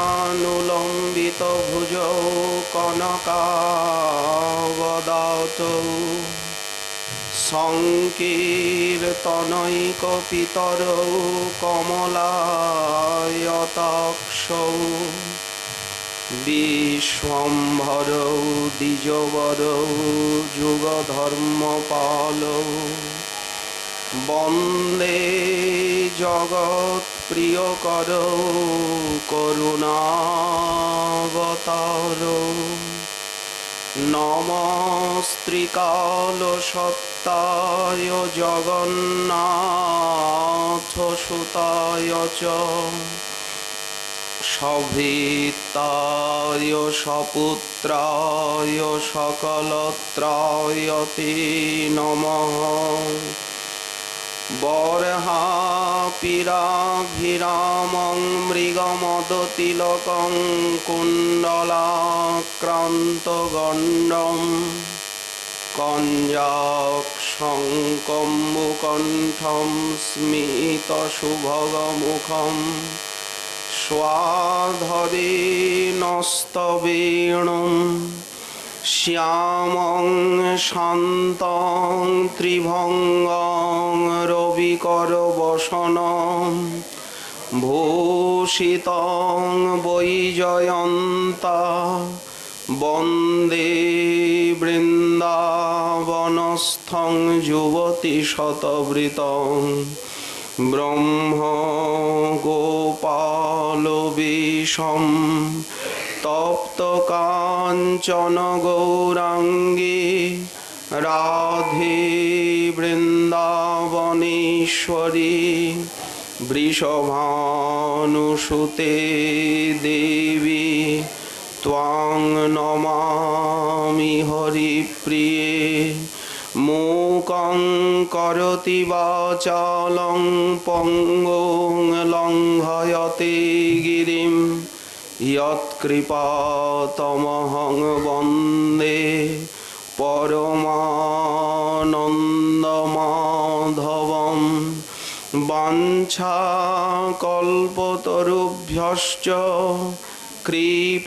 পঙ্কজানুলম্বিত ভুজৌ কনকাবদাতৌ সংকীর্তনৈকপিতরৌ কমলায়তাক্ষৌ বিশ্বম্ভরৌ দ্বিজবরৌ যুগধর্মপালৌ বন্দে জগৎপ্রিয়করৌ করুণাবতারৌ নমস্ত্রিকালসত্তায় জগন্নাথসুতায় চ সভৃত্তায় সপুত্রায় সকলত্রায়তে নমঃ বর্হাপিরাভিরামং মৃগমদতিলকং কুণ্ডলাক্রান্তগণ্ডম কঞ্জাক্ষং কম্বুকণ্ঠং স্মিতসুভগমুখম স্বাধরেণস্তবেণুম শ্যামং শান্তং ত্রিভঙ্গং রবিকরবসনম ভূষিতং বৈজয়ন্তা বন্দে বৃন্দাবনস্থং যুবতীশতবৃতং ব্রহ্ম গোপালবেশম তপ্ত কাঞ্চন গৌরাঙ্গী রাধে বৃন্দাবনেশ্বরী বৃষভানুসুতে দেবী ত্বাং নমামি হরিপ্রিয়ে মূকং করোতি বাচালং পঙ্গুং লঙ্ঘয়তে গিরিম যৎকৃপাতমহং বন্দে পরমানন্দমাধবম বাঞ্ছাকল্পতরুভ্যশ্চ কৃপাসিন্ধুভ্যৈব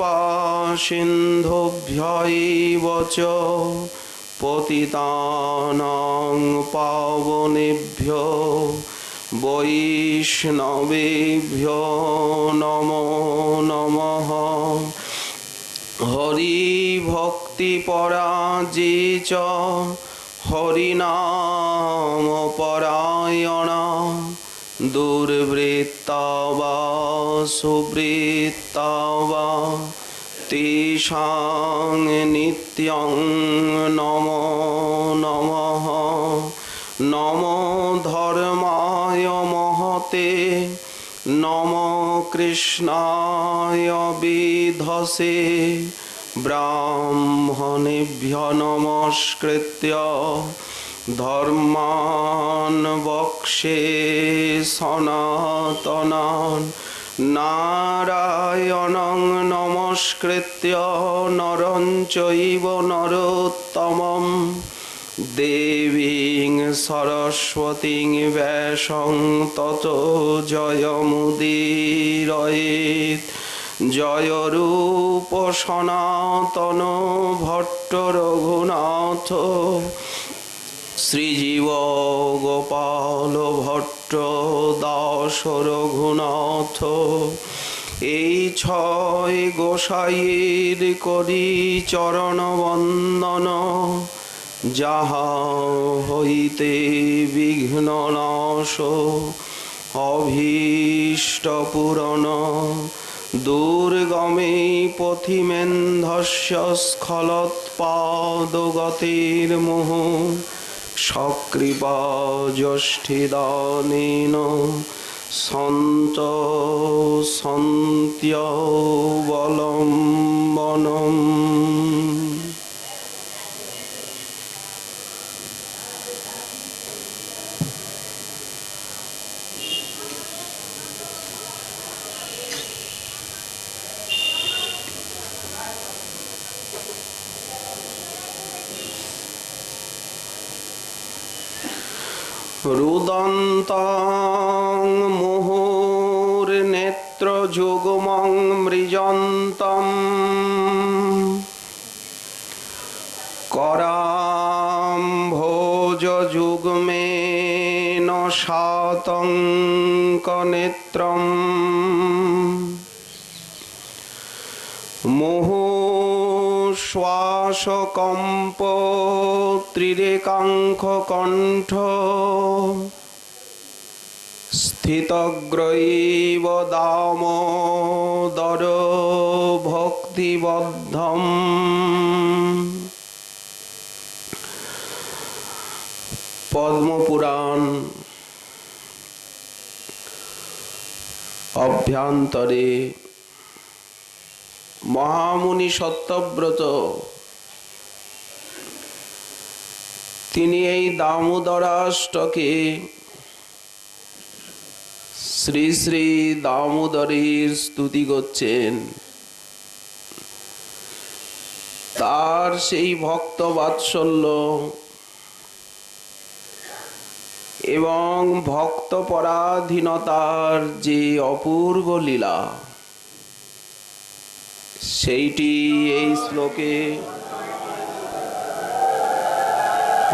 চ পতিতানাং পাবনেভ্যো বৈষ্ণবেভ্যো নমো নমঃ হরি ভক্তি পরাজে চ হরিনাম পরায়ণা দুর্বৃত্তা বা সুবৃত্তা বা তেষাং নিত্যং নমো নমঃ নমো ধর্মায় মহতে নমো কৃষ্ণায় বিধসে ব্রাহ্মণেভ্যো নমস্কৃত্য ধর্মাन् বক্ষ্যে সনাতনাन् নারায়ণং নমস্কৃত্য নরং চৈব নরোত্তমং দেবীং সরস্বতীং ব্যাসং ততো জয়মুদীরয়েৎ জয় রূপ সনাতন ভট্ট রঘুনাথ শ্রীজীব গোপাল ভট্ট দাস রঘুনাথ এই ছয় গোসাইয়ের করি চরণ বন্দন যাহা হইতে বিঘ্ন নাশ অভীষ্ট পূরণ দুর্গমে পথিমেন্ধস্য স্খলৎপাদগতির্মুহ সকৃপা জ্যেষ্ঠিদানেন সন্ত সন্ত্যবলম্বনম। রুদন্তাং মুহুর্নেত্র যুগমং মৃজন্তম करां भोज जुग्मेन शातङ्कनेत्रं मुहुश्वासकम्प त्रिरेकाङ्ककण्ठ स्थितग्रैव दामोदर भक्तिबद्धम् পদ্মপুরাণ অভ্যন্তরে মহামুনি সত্যব্রত তিনি এই দামোদরাষ্টকে শ্রী শ্রী দামোদরের স্তুতি করছেন। তার সেই ভক্ত বাৎসল্য এবং ভক্ত পরাধীনতার যে অপূর্ব লীলা, সেইটি এই শ্লোকে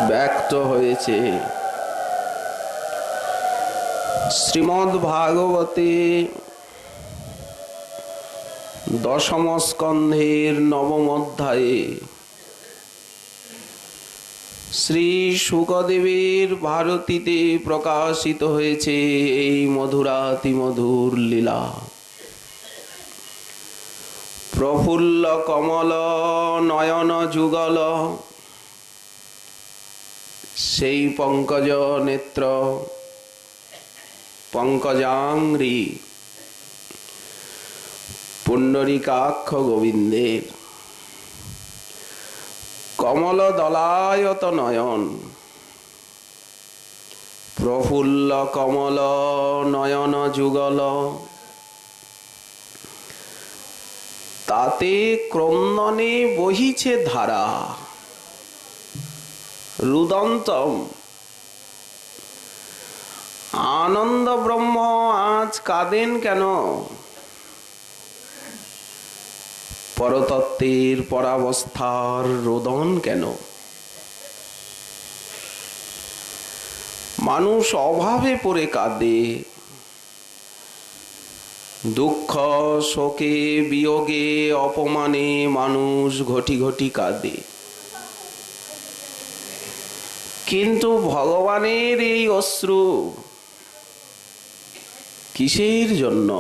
ব্যক্ত হয়েছে। শ্রীমদ্ ভাগবতে দশম স্কন্ধের নবম অধ্যায়ে শ্রী শুকদেবের ভারতীতে প্রকাশিত হয়েছে এই মধুরাতিমধুর লীলা। প্রফুল্ল কমল নয়ন যুগল সেই পঙ্কজ নেত্র পঙ্কজাঙ্ঘ্রি পুণ্ডরীকাক্ষ গোবিন্দের কমল দলায়ত নয়ন, প্রফুল্ল কমল নয়ন যুগল, তাতে ক্রন্দনে বহিছে ধারা। রুদন্তম আনন্দ ব্রহ্ম আজ কাঁদেন কেন? পরতত্ত্বের পরাবস্থার রোদন কেন? মানুষ অভাবে পড়ে কাঁদে, দুঃখ শোকে বিয়োগে অপমানে মানুষ ঘটি ঘটি কাঁদে। কিন্তু ভগবানের এই অশ্রু কিসের জন্য?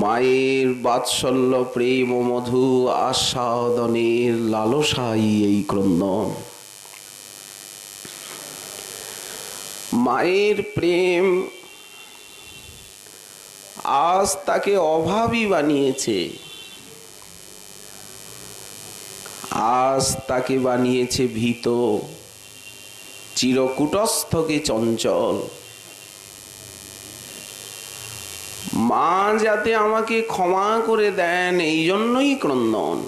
মায়ের বাৎসল্য প্রেম ও মধু আস্বাদনের লালসাই এই ক্রন্দন। মায়ের প্রেম আজ তাকে অভাবী বানিয়েছে, আজ তাকে বানিয়েছে ভীত, চিরকুটস্থকে চঞ্চল। মা যাতে আমাকে ক্ষমা করে দেন এই জন্যই ক্রন্দন।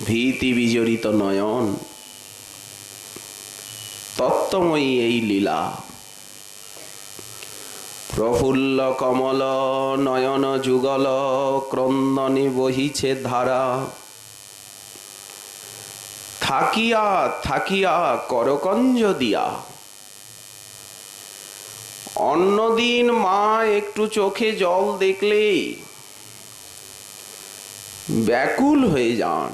ভীতি বিজড়িত নয়ন, তত্ত্বময়ী এই লীলা। প্রফুল্ল কমল নয়ন যুগল, ক্রন্দনে বহিছে ধারা। থাকিয়া থাকিয়া করকঞ্জ দিয়া, অন্যদিন মা একটু চোখে জল দেখলেই ব্যাকুল হয়ে যান।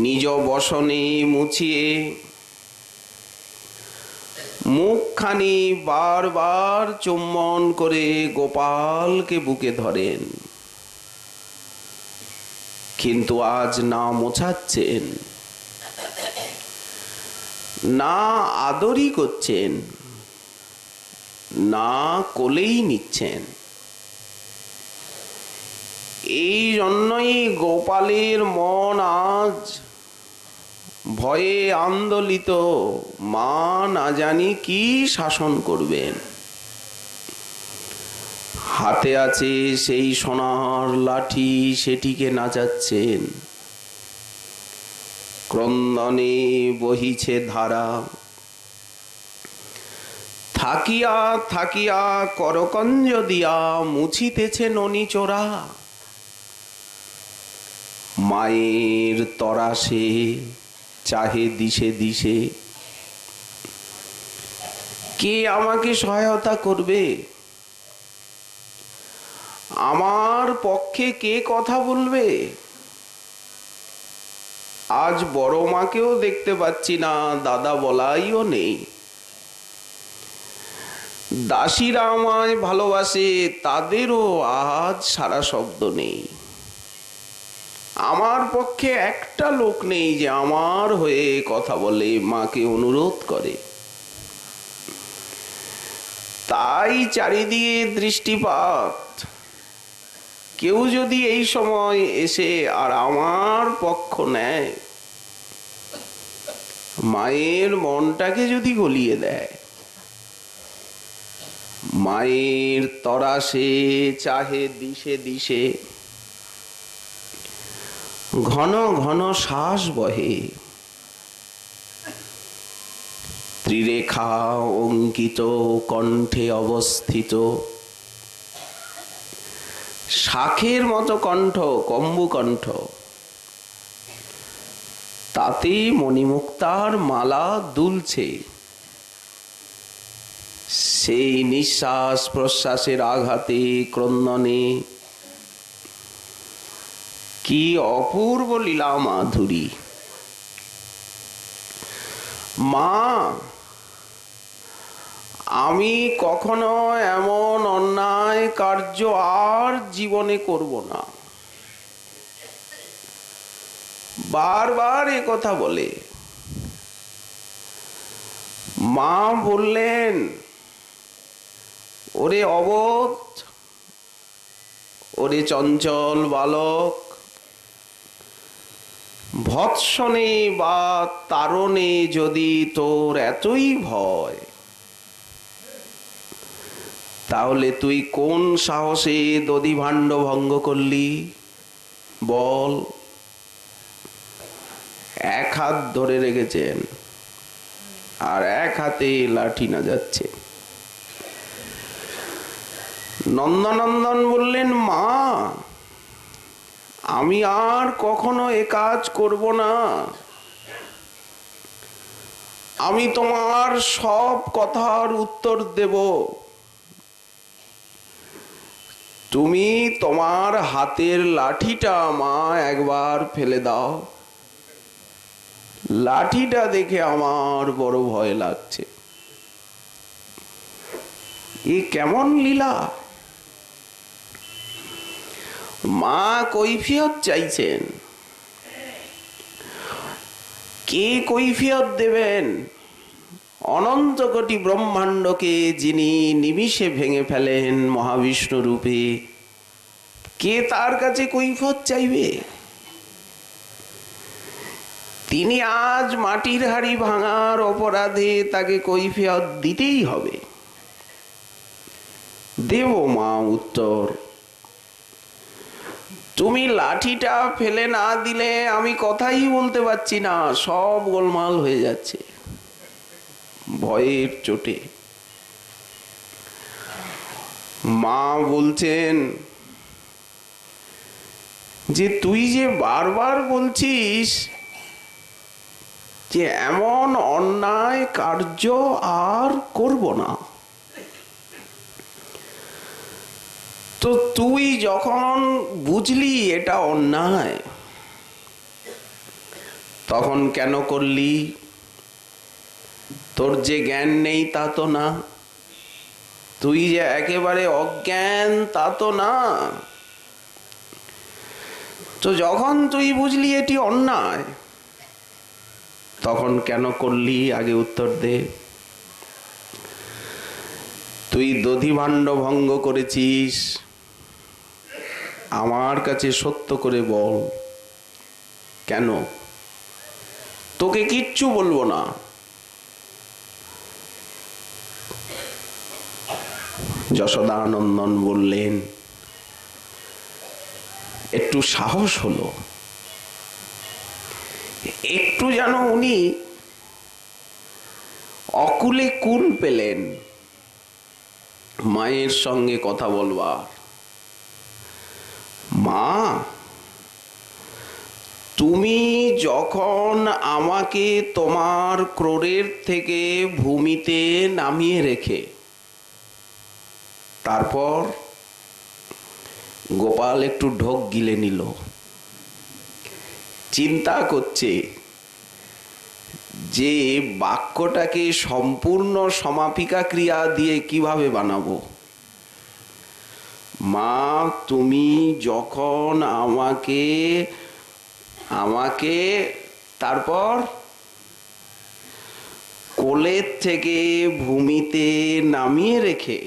নিজ বসনে মুছিয়ে মুখখানি বারবার চুম্বন করে গোপালকে বুকে ধরেন। কিন্তু আজ না মোছাচ্ছেন, না আদরই করছেন, না কোলেই নিচ্ছেন। এই জন্যই গোপালের মন আজ ভয়ে আন্দোলিত। মা না জানি কি শাসন করবেন। হাতে আছে সেই সোনার লাঠি, সেটিকে নাচাচ্ছেন। ক্রন্দনে বহিছে ধারা। থাকিয়া থাকিয়া করকঞ্জ দিয়া মুছিতেছে ননি চোরা। মায়ের তরাসে চাহে দিশে দিশে, কে আমাকে সহায়তা করবে? আমার পক্ষে কে কথা বলবে? আজ বড় মাকেও দেখতে পাচ্ছি না, দাদা বলাইও নেই। দাসীরা আমায় ভালোবাসে, তাদেরও আজ সারা শব্দ নেই। আমার পক্ষে একটা লোক নেই যে আমার হয়ে কথা বলে, মাকে অনুরোধ করে। তাই চারিদিকে দৃষ্টিপাত। কেউ যদি এই সময় এসে আর আমার পক্ষ নেয়, মায়ের মনটাকে যদি গলিয়ে দেয়। মায়ের তরাসে চাহে দিশে দিশে, ঘন ঘন শ্বাস বহে। ত্রিরেখা অঙ্কিত কণ্ঠে অবস্থিত, শাখের মতো কণ্ঠ, কম্বু কণ্ঠ, তাতে মণিমুক্তার মালা দুলছে। সেই নিঃশ্বাস প্রশ্বাসের আঘাতে, ক্রন্দনে কি অপূর্ব লীলা মাধুরী। মা, আমি কখনো এমন অন্যায় কার্য আর জীবনে করব না। বারবার এ কথা বলে। মা বললেন, ওরে অবোধ, ওরে চঞ্চল বালক, ভৎসনে বা তারণে যদি তোর এতই ভয়, তাহলে তুই কোন সাহসে দধিভাণ্ড ভঙ্গ করলি বল? এক হাত ধরে রেখেছেন আর এক হাতে লাঠি না যাচ্ছে। নন্দনন্দন বললেন, মা, আমি আর কখনো এ কাজ করব না। আমি তোমার সব কথার উত্তর দেব। তুমি তোমার হাতের লাঠিটা মা একবার ফেলে দাও। লাঠিটা দেখে আমার বড় ভয় লাগছে। এ কেমন লীলা! মা কৈফিয়ত চাইছেন। কে কৈফিয়ত দেবেন? অনন্ত কোটি ব্রহ্মাণ্ডকে যিনি নিমিষে ভেঙে ফেলেন মহাবিষ্ণু রূপে, কে তার কাছে কৈফিয়ত চাইবে? তিনি আজ মাটির হাড়ি ভাঙার অপরাধে তাকে কৈফিয়ত দিতেই হবে। দেব মা উত্তর। তুমি লাঠিটা ফেলে না দিলে আমি কথাই বলতে পারছি না, সব গোলমাল হয়ে যাচ্ছে ভয়ের চোটে। মা বলছেন যে তুই যে বারবার বলছিস যে এমন অন্যায় কার্য আর করব না, তো তুই যখন বুঝলি এটা অন্যায়, তখন কেন করলি? তোর যে জ্ঞান নেই তা তো না, তুই যে একেবারে অজ্ঞান তা তো না। তো যখন তুই বুঝলি এটি অন্যায়, তখন কেন করলি? আগে উত্তর দে। তুই দধিভাণ্ড ভঙ্গ করেছিস, আমার কাছে সত্য করে বল কেন? তোকে কিচ্ছু বলবো না। যশোদানন্দন বললেন, একটু সাহস হলো, একটু যেন উনি অকুলে কুল পেলেন। মায়ের সঙ্গে কথা বলবার। মা, তুমি যখন আমাকে তোমার ক্রোড়ের থেকে ভূমিতে নামিয়ে রেখে তারপর গোপাল একটু ঢোক গিলে নিল, চিন্তা করছে যে বাক্যটাকে সম্পূর্ণ সমাপিকা ক্রিয়া দিয়ে কিভাবে বানাবো। মা, তুমি যখন আমাকে আমাকে তারপর কোলের থেকে ভূমিতে নামিয়ে রেখে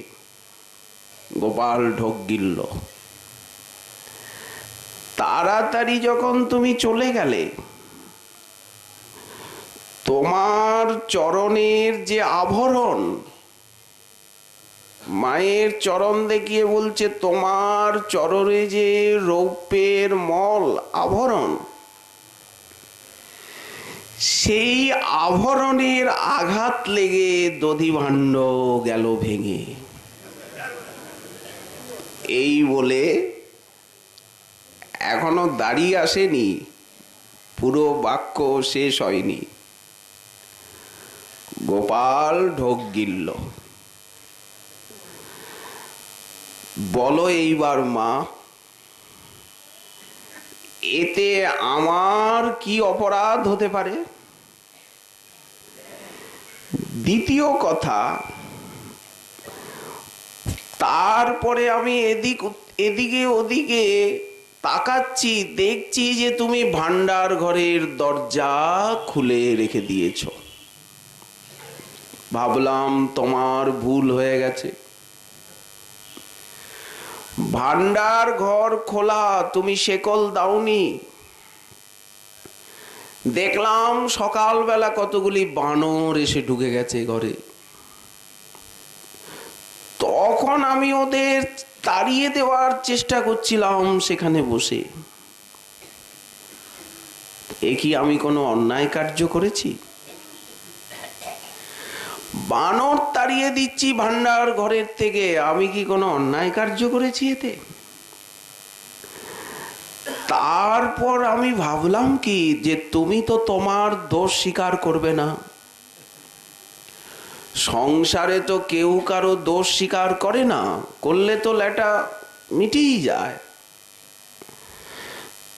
গোপাল ঢোক গিলল। তাড়াতাড়ি যখন তুমি চলে গেলে, তোমার চরণের যে আভরণ, মায়ের চরণ দেখিয়ে বলছে তোমার চরণে যে রৌপ্যের মল আভরণ, সেই আভরণের আঘাত লেগে দধিভাণ্ড গেল ভেঙে। এই বলে এখনো দাঁড়িয়ে আসেনি, পুরো বাক্য শেষ হয়নি, গোপাল ঢোক গিলল। বলো এইবার মা, এতে আমার কি অপরাধ হতে পারে? দ্বিতীয় কথা, তারপরে আমি এদিকে ওদিকে তাকাচ্ছি, দেখছি যে তুমি ভান্ডার ঘরের দরজা খুলে রেখে দিয়েছ। ভাবলাম তোমার ভুল হয়ে গেছে। ভান্ডার ঘর খোলা, তুমি শেকল দাওনি। দেখলাম সকালবেলা কতগুলি বানর এসে ঢুকে গেছে ঘরে। তখন আমি ওদের তাড়িয়ে দেওয়ার চেষ্টা করছিলাম সেখানে বসে। এ কি আমি কোনো অন্যায় কার্য করেছি? বানর তাড়িয়ে দিচ্ছি ভান্ডার ঘরের থেকে, আমি কি কোনো অন্যায় কার্য করেছি এতে? তারপর আমি ভাবলাম কি, যে তুমি তো তোমার দোষ স্বীকার করবে না। সংসারে তো কেউ কারো দোষ স্বীকার করে না, করলে তো লেটা মিটেই যায়।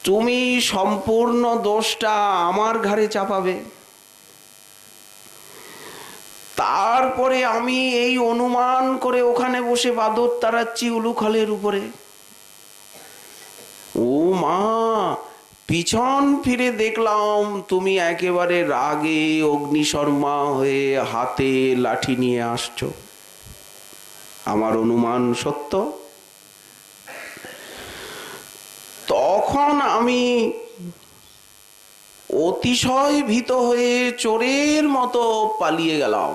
তুমি সম্পূর্ণ দোষটা আমার ঘাড়ে চাপাবে। তারপরে আমি এই অনুমান করে ওখানে বসে বাদর তাড়াচ্ছি উলুখালের উপরে। ও মা, পিছন ফিরে দেখলাম তুমি একেবারে রাগে অগ্নিশর্মা হয়ে হাতে লাঠি নিয়ে আসছো। আমার অনুমান সত্য। তখন আমি অতিশয় ভীত হয়ে চোরের মতো পালিয়ে গেলাম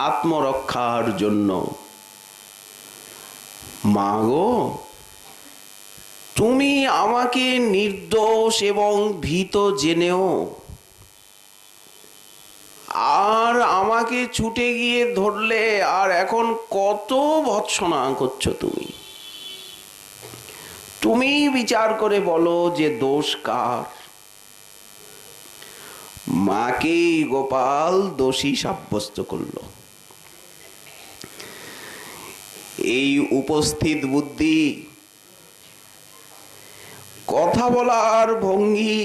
আত্মরক্ষার জন্য। মা গো, তুমি আমাকে নির্দোষ এবং ভীত জেনেও আর আমাকে ছুটে গিয়ে ধরলে, আর এখন কত ভৎসনা করছো তুমি। তুমি বিচার করে বলো যে দোষ কার। মাকে গোপাল দোষী সাব্যস্ত করল। এই উপস্থিত বুদ্ধি, কথা বলার ভঙ্গি,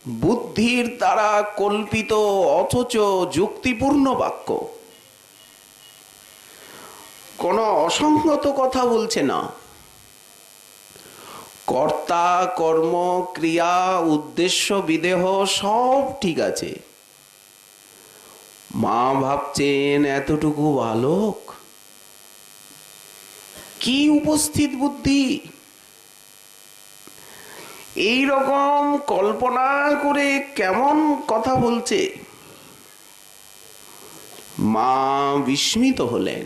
বুদ্ধির দ্বারা কল্পিত অথচ যুক্তিপূর্ণ বাক্য, কোনো অসংগত কথা বলছে না। কর্তা, কর্ম, ক্রিয়া, উদ্দেশ্য, বিদেহ সব ঠিক আছে। মা ভাবছেন এতটুকু বালক, কি উপস্থিত বুদ্ধি! এই রকম কল্পনা করে কেমন কথা বলছে। মা বিস্মিত হলেন,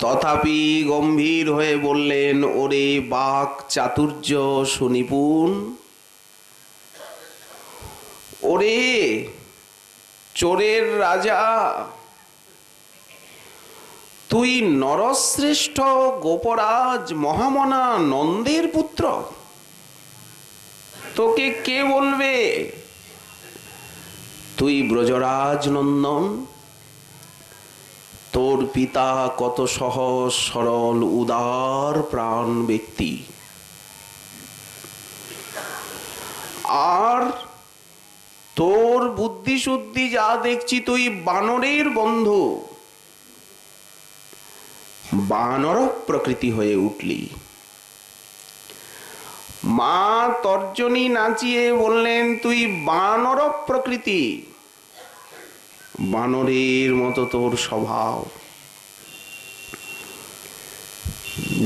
তথাপি গম্ভীর হয়ে বললেন, ওরে বাক চাতুর্য সুনিপুণ, ওরে চোরের রাজা, তুই নরশ্রেষ্ঠ গোপরাজ মহামনা নন্দের পুত্র? তোকে কে বলবে তুই ব্রজরাজ নন্দন? তোর পিতা কত সহজ সরল উদার প্রাণ ব্যক্তি, আর তোর বুদ্ধি শুদ্ধি যা দেখছি তুই বানরের বন্ধু, বানর প্রকৃতি হয়ে উঠলি। মা তর্জনী নাচিয়ে বললেন তুই বানর প্রকৃতি, বানরের মতো তোর স্বভাব।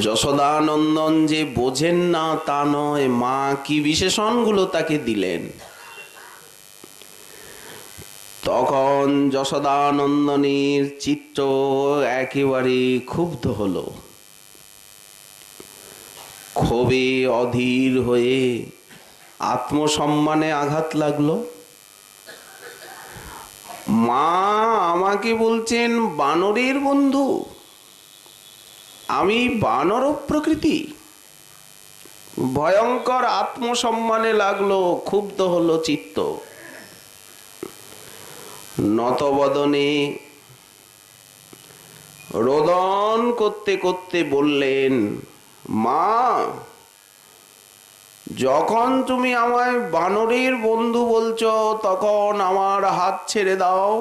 যশোদানন্দন যে বোঝেন না তা নয়, মা কি বিশেষণগুলো তাকে দিলেন। তখন যশোদানন্দনের চিত্ত একেবারে ক্ষুব্ধ হলো, ক্ষোভে অধীর হয়ে আত্মসম্মানে আঘাত লাগলো। মা আমাকে বলছেন বানরের বন্ধু, আমি বানর প্রকৃতি। ভয়ঙ্কর আত্মসম্মানে লাগলো, ক্ষুব্ধ হলো চিত্ত। নতবদনে রোদন করতে করতে বললেন, মা যখন তুমি আমায় বানরের বন্ধু বলছো তখন আমার হাত ছেড়ে দাও।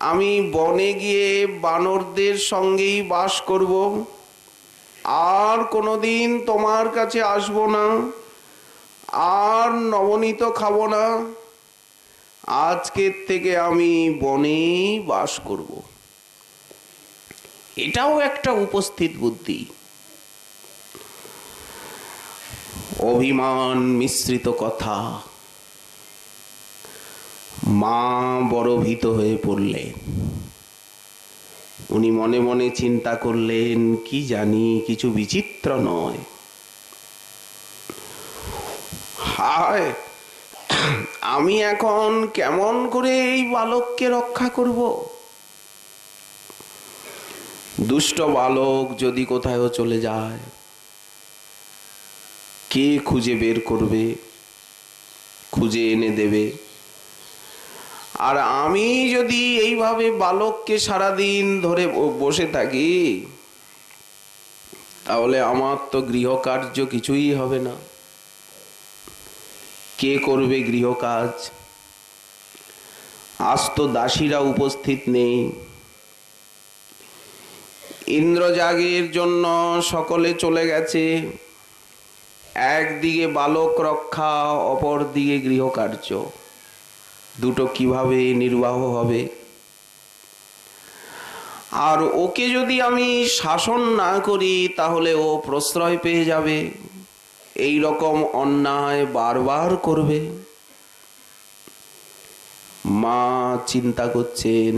আমি বনে গিয়ে বানরদের সঙ্গেই বাস করব, আর কোনোদিন তোমার কাছে আসবো না, আর নবনীত খাবো না। আজকের থেকে আমি বনেই বাস করব। এটাও একটা উপস্থিত বুদ্ধি, অভিমান মিশ্রিত কথা। মা বড় ভীত হয়ে পড়লেন। উনি মনে মনে চিন্তা করলেন, কি জানি কিছু বিচিত্র নয়। হায়, আমি এখন কেমন করে এই বালককে রক্ষা করব? দুষ্ট বালক যদি কোথাও চলে যায়, কে খুঁজে বের করবে, খুঁজে এনে দেবে? আর আমি যদি এইভাবে বালককে সারাদিন ধরে বসে থাকি, তাহলে আমার তো গৃহকার্য কিছুই হবে না। কে করবে গৃহকাজ? আজ তো দাসীরা উপস্থিত নেই। ইন্দ্রযাগের জন্য সকলে চলে গেছে। একদিকে বালক রক্ষা, অপর দিকে গৃহকার্য, দুটো কিভাবে নির্বাহ হবে? আর ওকে যদি আমি শাসন না করি তাহলে ও প্রশ্রয় পেয়ে যাবে, এই রকম অন্যায় বারবার করবে। মা চিন্তা করছেন,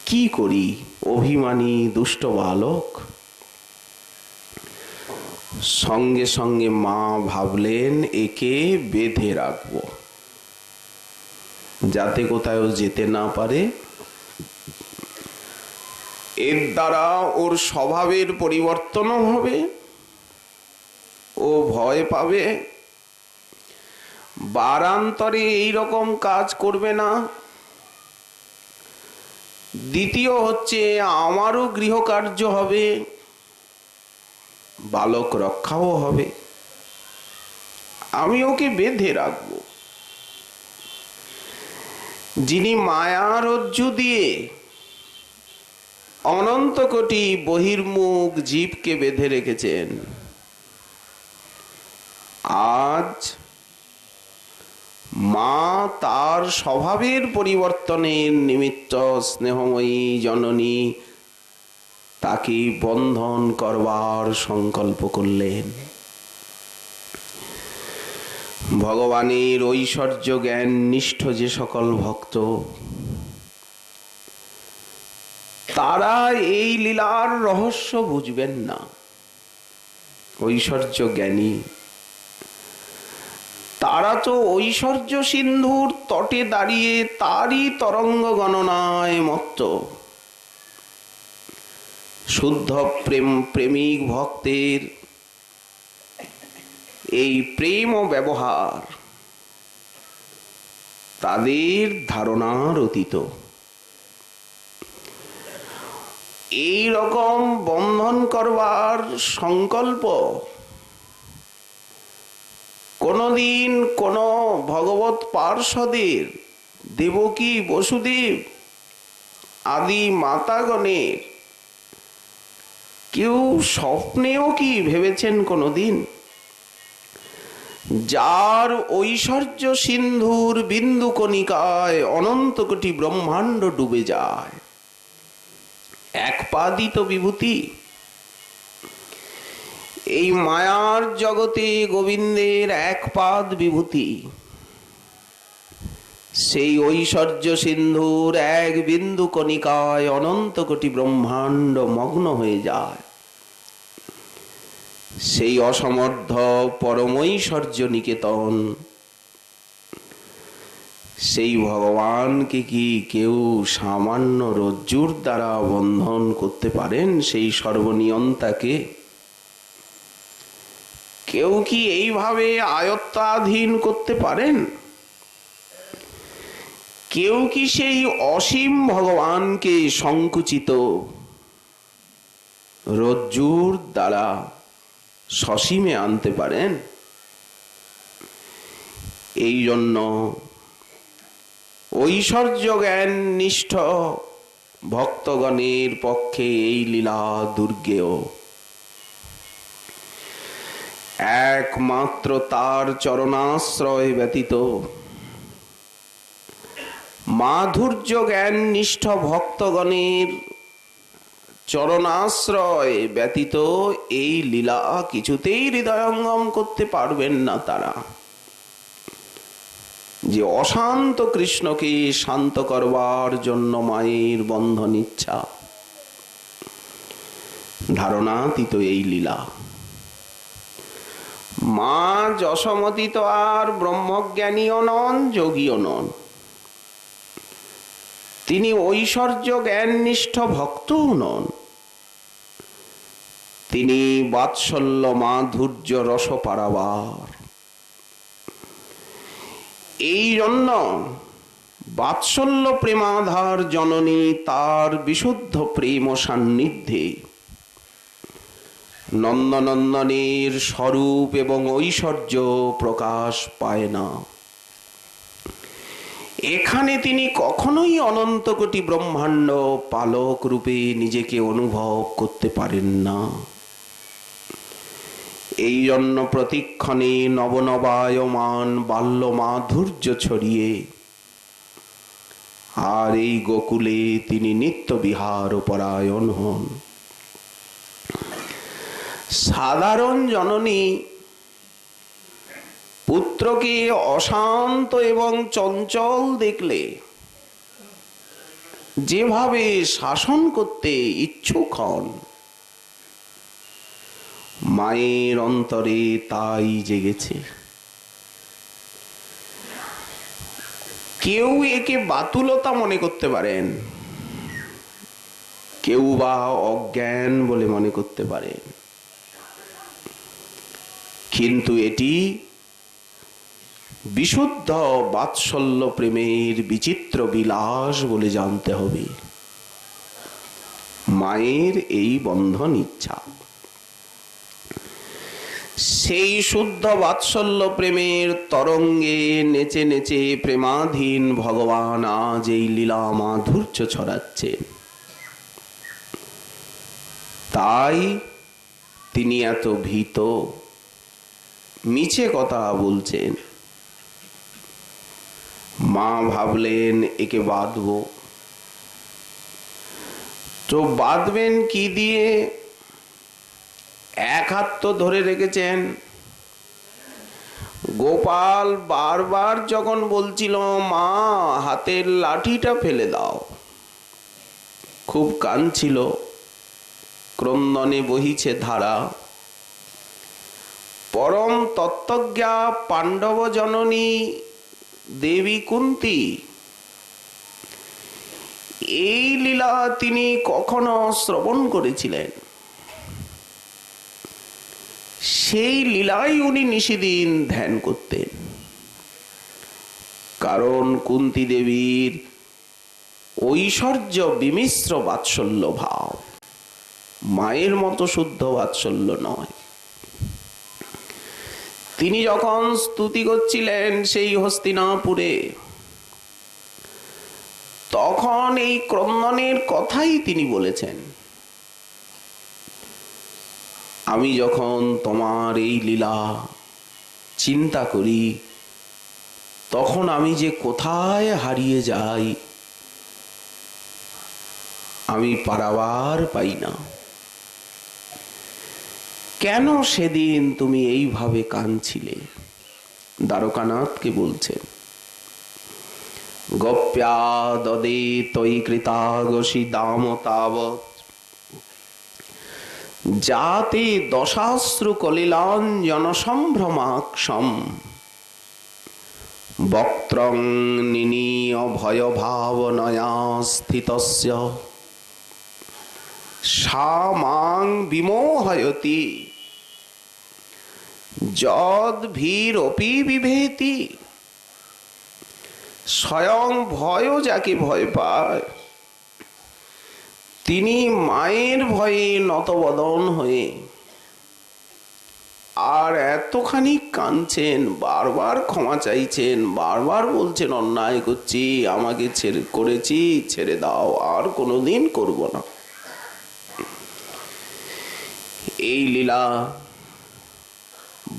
কি করি? অভিমানী দুষ্ট বালক। সঙ্গে সঙ্গে মা ভাবলেন, একে বেঁধে রাখবো, যাতে কোথাও যেতে না পারে। এর দ্বারা ওর স্বভাবের পরিবর্তনও হবে, ও ভয় পাবে, বারান্তরে এই রকম কাজ করবে না। দ্বিতীয় হচ্ছে, আমারও গৃহকার্য হবে, বালক রক্ষাও হবে। আমি ওকে বেঁধে রাখবো। যিনি মায়ার রজ্জু দিয়ে অনন্ত কোটি বহির্মুখ জীবকে বেঁধে রেখেছেন, আজ মা তার স্বভাবের পরিবর্তনের নিমিত্ত স্নেহময়ী জননী তাকে বন্ধন করবার সংকল্প করলেন। ভগবানের ঐশ্বর্য জ্ঞান নিষ্ঠ যে সকল ভক্ত, তারা এই লীলার রহস্য বুঝবেন না। ঐশ্বর্য জ্ঞানী তারা তো ঐশ্বর্য সিন্ধুর তটে দাঁড়িয়ে তারই তরঙ্গ গণনায় মত্ত। শুদ্ধ প্রেমিক ভক্তের এই প্রেম ও ব্যবহার তাদের ধারণার অতীত। এই রকম বন্ধন করবার সংকল্প কোনদিন কোন ভগবত পার্ষদের, দেবকী বসুদেব আদি মাতাগণের কেউ স্বপ্নেও কি ভেবেছেন কোনদিন? যার ঐশ্বর্য সিন্ধুর বিন্দু কণিকায় অনন্ত কোটি ব্রহ্মাণ্ড ডুবে যায়, এক পাদই তো বিভূতি। এই মায়ার জগতে গোবিন্দের এক পাদ বিভূতি, সেই ঐশ্বর্য সিন্ধুর এক বিন্দু কণিকায় অনন্ত কোটি ব্রহ্মাণ্ড মগ্ন হয়ে যায়। সেই অসমর্থ পরমৈশ্বর্য নিকেতন, সেই ভগবানকে কি কেউ সামান্য রজ্জুর দ্বারা বন্ধন করতে পারেন? সেই সর্বনিয়ন্তাকে কেউ কি এইভাবে আয়ত্তাধীন করতে পারেন? কেউ কি সেই অসীম ভগবানকে সংকুচিত রজ্জুর দ্বারা সসীমে আনতে পারেন? এই জন্য ঐশ্বর্য জ্ঞান নিষ্ঠ ভক্তগণের পক্ষে এই লীলা দুর্গেয়। একমাত্র তার চরণাশ্রয় ব্যতীত, মাধুর্য জ্ঞান নিষ্ঠ ভক্তগণের চরণাশ্রয় ব্যতীত এই লীলা কিছুতেই হৃদয়ঙ্গম করতে পারবেন না তারা। যে অশান্ত কৃষ্ণকে শান্ত করবার জন্য মায়ের বন্ধন ইচ্ছা, ধারণাতীত এই লীলা। মা যশোমতী তো আর ব্রহ্মজ্ঞানীও নন, যোগীও নন, তিনি ঐশ্বর্য জ্ঞান নিষ্ঠ ভক্তও নন। তিনি বাৎসল্য মাধুর্য রস পারাবার। এই জন্য বাৎসল্য প্রেমাধার জননী তার বিশুদ্ধ প্রেম সান্নিধ্যে নন্দনন্দনের স্বরূপ এবং ঐশ্বর্য প্রকাশ পায় না। এখানে তিনি কখনোই অনন্ত কোটি ব্রহ্মাণ্ড পালক রূপে নিজেকে অনুভব করতে পারেন না। এই জন্য প্রতিক্ষণে নবনবায়মান বাল্য মাধুর্য ছড়িয়ে আর এই গোকুলে তিনি নিত্য বিহার পরায়ণ হন। সাধারণ জননী পুত্রকে অশান্ত এবং চঞ্চল দেখলে যেভাবে শাসন করতে ইচ্ছুক হন, মায়ের অন্তরে তাই জেগেছে। কেউ একে বাতুলতা মনে করতে পারেন, কেউ বা অজ্ঞান বলে মনে করতে পারেন, কিন্তু এটি বিশুদ্ধ বাৎসল্য প্রেমের বিচিত্র বিলাস বলে জানতে হবে। মায়ের এই বন্ধন ইচ্ছা, সেই শুদ্ধ বাৎসল্য প্রেমের তরঙ্গে নেচে নেচে প্রেমাধীন ভগবান আজ এই লীলা মাধুর্য ছড়াচ্ছেন। তাই তিনি এত ভীত, মিছে কথা বলছেন। মা ভাবলেন একে বাঁধব, তো বাঁধবেন কি দিয়ে? এক হাত তো ধরে রেখেছেন। গোপাল বারবার যখন বলছিল মা হাতের লাঠিটা ফেলে দাও, খুব কাঁদছিল, ক্রন্দনে বহিছে ধারা, পরম তত্ত্বজ্ঞা পাণ্ডব জননী দেবী কুন্তী, এই লীলা তিনি কখনো শ্রবণ করেছিলেন? সেই লীলাই উনি নিশিদিন ধ্যান করতেন। কারণ কুন্তী দেবীর ঐশ্বর্য বিমিশ্র বাৎসল্য ভাব, মায়ের মতো শুদ্ধ বাৎসল্য নয়। তিনি যখন স্তুতি করছিলেন সেই হস্তিনাপুরে, তখন এই ক্রন্দনের কথাই তিনি বলেছেন, আমি যখন তোমার এই লীলা চিন্তা করি, তখন আমি যে কোথায় হারিয়ে যাই আমি পারাবার পাই না। কেন সেদিন তুমি এইভাবে কাঁদছিলে? দ্বারকানাথকে বলছেন, গোপ্যা দদে তৈ কৃতাগসি দাম তাবৎ যাতে দশাশ্রু কলিলাঞ্জন সম্ভ্রমাক্ষম বক্ত্রং নিনীয় ভয় ভাবনয়া স্থিতস্য সা মাং বিমোহয়তি যদ ভীরপি বিভেতি। স্বয়ং ভয়ও যাকে ভয় পায়, তিনি মায়ের ভয়ে নতবদন হয়ে আর এতখানি কাঁদছেন, বারবার ক্ষমা চাইছেন, বারবার বলছেন অন্যায় করছি, আমাকে করেছি, ছেড়ে দাও, আর কোনোদিন করব না। এই লীলা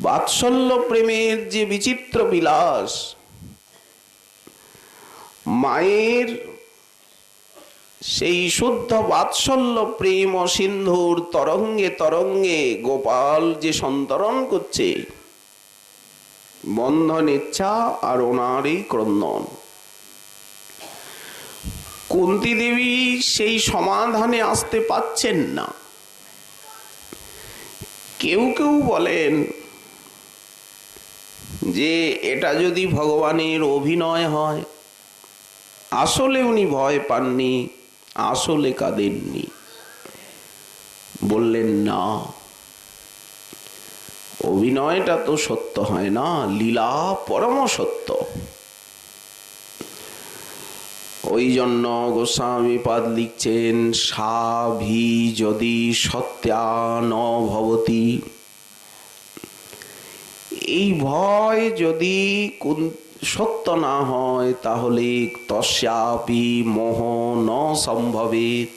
বাৎসল্য প্রেমের যে বিচিত্র বিলাস, মায়ের সেই শুদ্ধ বাৎসল্য প্রেম সিন্ধুর তরঙ্গে তরঙ্গে গোপাল যে সন্তরণ করছে, বন্ধন ইচ্ছা আর ওনার এই ক্রন্দন, কুন্তী দেবী সেই সমাধানে আসতে পাচ্ছেন না। কেউ কেউ বলেন যে এটা যদি ভগবানের অভিনয় হয়, আসলে উনি ভয় পাননি, আসলে কাঁদেননি। বললেন না, অভিনয়টা তো সত্য হয় না, লীলা পরম সত্য। ওই জন্য গোস্বামীপাদ লিখছেন, সাভি যদি সত্যা ন ভবতি, এই ভয় যদি সত্য না হয় তাহলে তস্যাপি মোহ ন সম্ভবেত।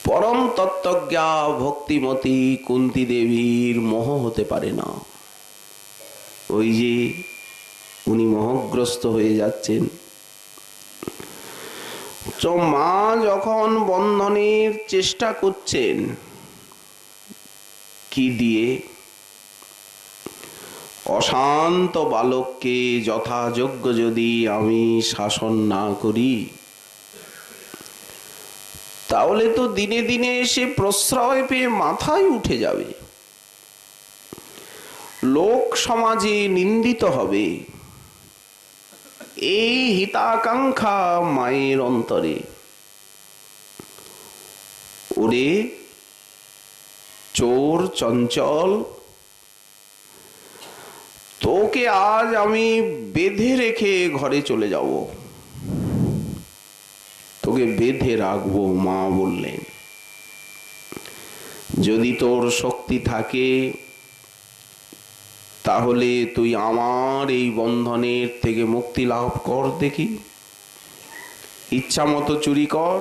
পরম তত্ত্বজ্ঞা ভক্তিমতী কুন্তী দেবীর মোহ হতে পারে না। ওই যে উনি মোহগ্রস্ত হয়ে যাচ্ছেন। তো মা যখন বন্ধনের চেষ্টা করছেন, কি দিয়ে? অশান্ত বালককে যথাযোগ্য যদি আমি শাসন না করি, তাহলে তো দিনে দিনে সে প্রশ্রয় পেয়ে মাথায় উঠে যাবে, লোক সমাজে নিন্দিত হবে। এই হিতাকাঙ্ক্ষা মায়ের অন্তরে। ওরে চোর চঞ্চল, তোকে আজ আমি বেঁধে রেখে ঘরে চলে যাব, তোকে বেঁধে রাখবো। মা বললেন, যদি তোর শক্তি থাকে তাহলে তুই আমার এই বন্ধনের থেকে মুক্তি লাভ কর দেখি, ইচ্ছা মতো চুরি কর,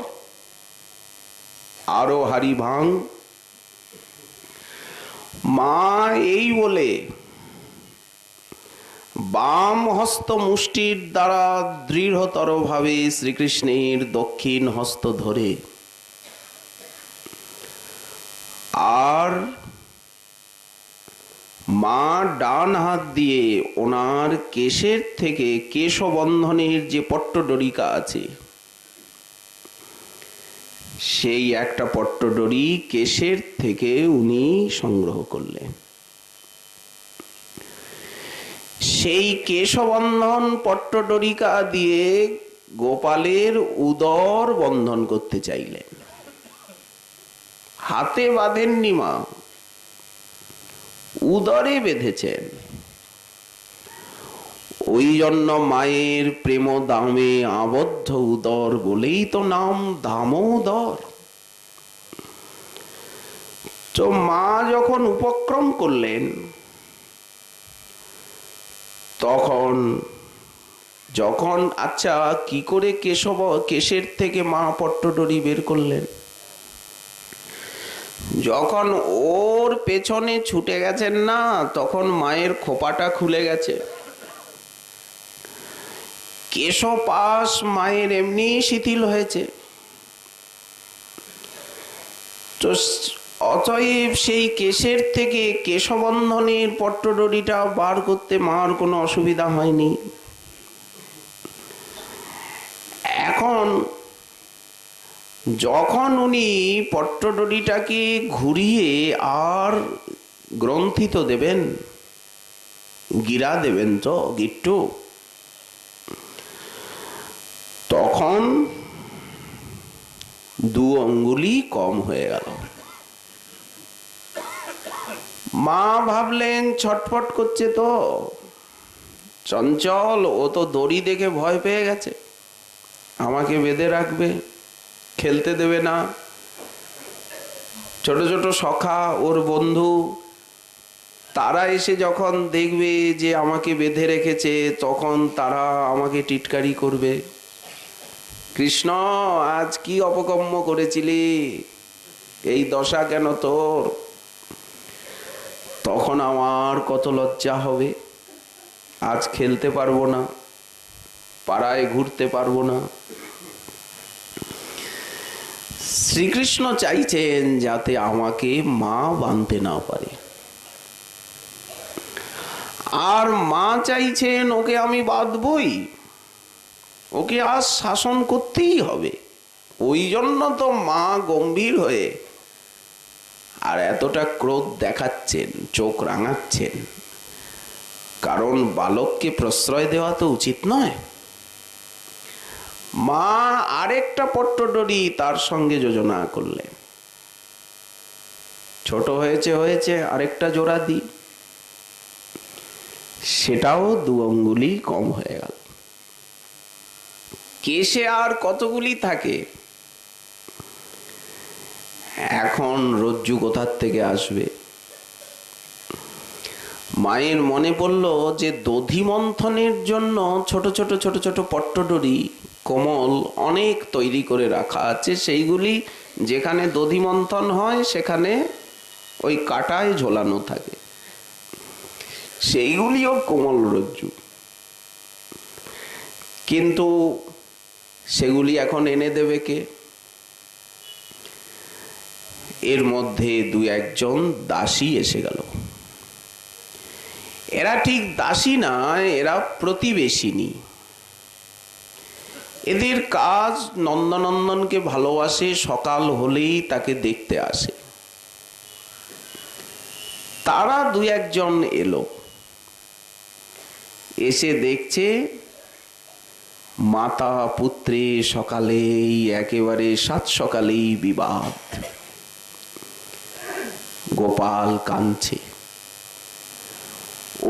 আরো হাড়ি ভাঙ। মা এই বলে বাম হস্ত মুষ্টির দ্বারা দৃঢ়তর ভাবে শ্রীকৃষ্ণের দক্ষিণ হস্ত ধরে, আর মা ডান হাত দিয়ে ওনার কেশের থেকে কেশবন্ধনের যে পট্টডরিকা আছে সেই একটা পট্টডরি কেশের থেকে উনি সংগ্রহ করলেন। সেই কেশবন্ধন পট্টডরিকা দিয়ে গোপালের উদর বন্ধন করতে চাইলেন। হাতে বাঁধেননি মা, উদরে বেঁধেছেন। ওই জন্য মায়ের প্রেম দামে আবদ্ধ উদর বলেই তো নাম দামোদর। তো মা যখন উপক্রম করলেন, যখন আচ্ছা কি করে কেশের থেকে মা পট্টডরি বের করলেন? যখন ওর পেছনে ছুটে গেছেন না, তখন মায়ের খোপাটা খুলে গেছে। কেশপাশ মায়ের এমনি শিথিল হয়েছে। তো অতএব সেই কেশের থেকে কেশবন্ধনের পট্টডরিটা বার করতে মার কোনো অসুবিধা হয়নি। এখন যখন উনি পট্টডরিটাকে ঘুরিয়ে আর গ্রন্থি তো দেবেন, গিরা দেবেন তো, গিট্টু, তখন 2 আঙ্গুলি কম হয়ে গেল। মা ভাবলেন ছটফট করছে তো, চঞ্চল, ও তো দড়ি দেখে ভয় পেয়ে গেছে, আমাকে বেঁধে রাখবে, খেলতে দেবে না। ছোট ছোট সখা, ওর বন্ধু, তারা এসে যখন দেখবে যে আমাকে বেঁধে রেখেছে, তখন তারা আমাকে টিটকারি করবে, কৃষ্ণ আজ কি অপকর্ম করেছিলি, এই দশা কেন তোর? তখন আমার কত লজ্জা হবে, আজ খেলতে পারবো না, পাড়ায় ঘুরতে পারবো না। শ্রীকৃষ্ণ চাইছেন যাতে আমাকে মা বাঁধতে না পারে, আর মা চাইছেন ওকে আমি বাঁধবই, ওকে আজ শাসন করতেই হবে। ওই জন্য তো মা গম্ভীর হয়ে আর এতটা ক্রোধ দেখাচ্ছেন, চোখ রাঙাচ্ছেন, কারণ বালককে প্রশ্রয় দেওয়া তো উচিত নয়। মা আরেকটা পট্টডরি তার সঙ্গে যোজনা করলেন, ছোট হয়েছে, আরেকটা জোড়া দিই, সেটাও 2 আঙ্গুলি কম হয়ে গেল। কেশে আর কতগুলি থাকে? এখন রজ্জু কোথার থেকে আসবে? মায়ের মনে পড়ল যে দধি মন্থনের জন্য ছোট ছোট পট্টডরি কোমল অনেক তৈরি করে রাখা আছে, সেইগুলি যেখানে দধি মন্থন হয় সেখানে ওই কাটায় ঝোলানো থাকে, সেইগুলিও কোমল রজ্জু। কিন্তু সেগুলি এখন এনে দেবে কে? এর মধ্যে 2-1 জন দাসী এসে গেল। এরা ঠিক দাসী না, এরা প্রতিবেশিনী। এদের কাজ নন্দনন্দনকে ভালোবাসে, সকাল হলেই তাকে দেখতে আসে। তারা 2-1 জন এলো, এসে দেখছে মাতা পুত্রে সকালেই, একেবারে 7 সকালেই বিবাদ। গোপাল কাঁদছে।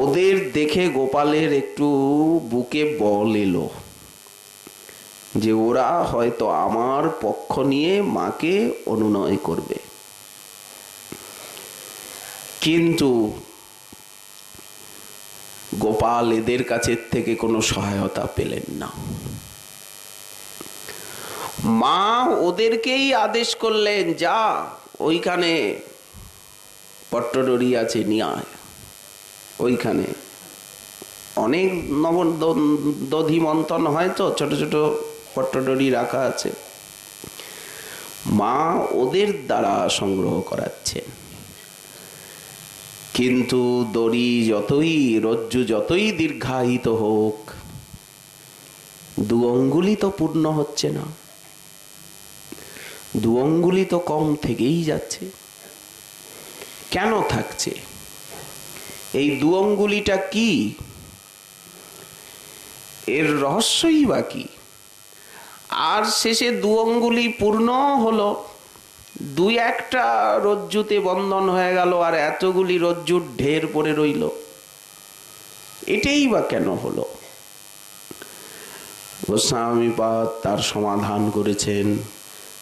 ওদের দেখে গোপালের একটু বুকে বল এলো যে ওরা হয়তো আমার পক্ষ নিয়ে মাকে অনুনয় করবে। কিন্তু গোপাল এদের কাছের থেকে কোনো সহায়তা পেলেন না। মা ওদেরকেই আদেশ করলেন, যা ওইখানে পট্টডরি আছে, নিয়ে আয়। ওইখানে অনেক দধি মন্থন হয় তো, ছোট ছোট পট্টডরি রাখা আছে, মা ওদের দ্বারা সংগ্রহ করাচ্ছেন। কিন্তু দড়ি যতই, রজ্জু যতই দীর্ঘায়িত হোক, 2 আঙ্গুলি তো পূর্ণ হচ্ছে না। দু অঙ্গুলি তো কম থেকেই যাচ্ছে। কেন থাকছে? এই দু অঙ্গুলিটা কি? এর রহস্যই বা কি? আর শেষে দু অঙ্গুলি পূর্ণ হলো, দুই একটা রজ্জুতে বন্ধন হয়ে গেল, আর এতগুলি রজ্জুর ঢের পড়ে রইল। এটাই বা কেন হলো? গোস্বামীপাদ তার সমাধান করেছেন।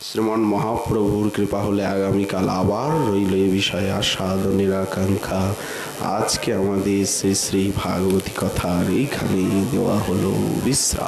শ্রীমন মহাপ্রভুর কৃপা হলে আগামীকাল আবার রইল এ বিষয়ে আস্বাদনের আকাঙ্ক্ষা। আজকে আমাদের শ্রী শ্রী ভাগবতী কথার এইখানেই দেওয়া হলো বিশ্রাম।